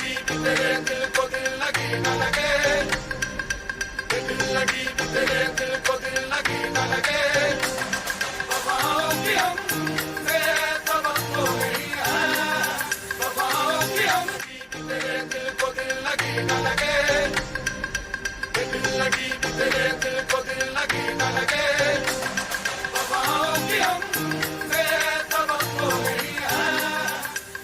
लगी कि तेरे दिल को दिल लगी न लगे, दिल लगी कि तेरे दिल को दिल लगी न लगे, वफाओं की हमसे तवक्को नहीं है, वफाओं की हमसे कि तेरे दिल को दिल लगी न लगे, दिल लगी कि तेरे दिल को दिल लगी न लगे, वफाओं की हमसे तवक्को नहीं है,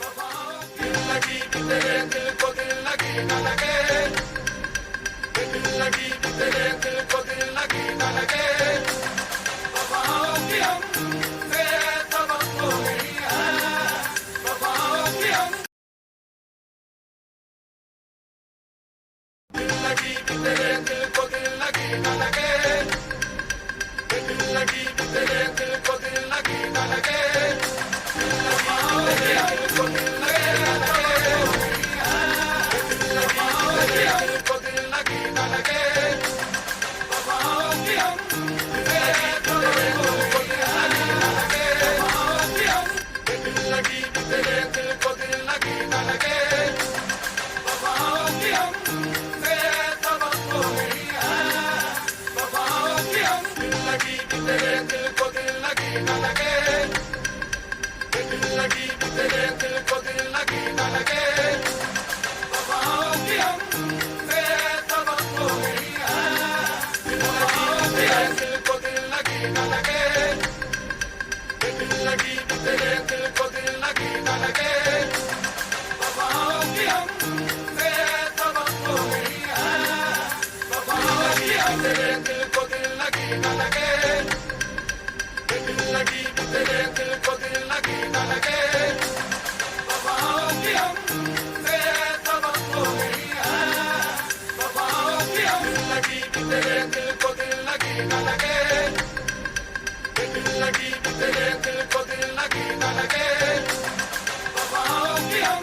वफाओं की लगी कि तेरे दिल को दिल लगी न लगे, दिल लगी कि तेरे दिल को दिल लगी न लगे, वफाओं की हमसे तवक्को नहीं है, वफाओं की हम दिल लगी कि तेरे दिल को दिल लगी न लगे, दिल लगी कि तेरे दिल को दिल लगी न लगे, दिल लगी कि तेरे दिल को दिल लगी न लगे, दिल लगी कि तेरे दिल को दिल लगी न लगे, वफाओं की हमसे तवक्को नहीं है, वफाओं की हम दिल लगी कि तेरे दिल को दिल लगी न लगे, वफाओं की हमसे तवक्को नहीं है, वफाओं की हम दिल लगी कि तेरे दिल को दिल लगी न लगे, दिल लगी कि तेरे दिल को दिल लगी न लगे, वफाओं की हमसे तवक्को नहीं है, दिल लगी कि तेरे दिल को दिल लगी न लगे, दिल लगी कि तेरे दिल को दिल लगी न लगे, वफाओं की हमसे तवक्को नहीं है, वफाओं की हम तेरे दिल को दिल लगी न लगे, दिल लगी कि तेरे दिल को दिल लगी न लगे, वफाओं की हमसे तवक्को नहीं है, वफाओं की हम लगी कि तेरे दिल को दिल लगी न लगे, दिल लगी कि तेरे दिल को दिल लगी न लगे, वफाओं की हम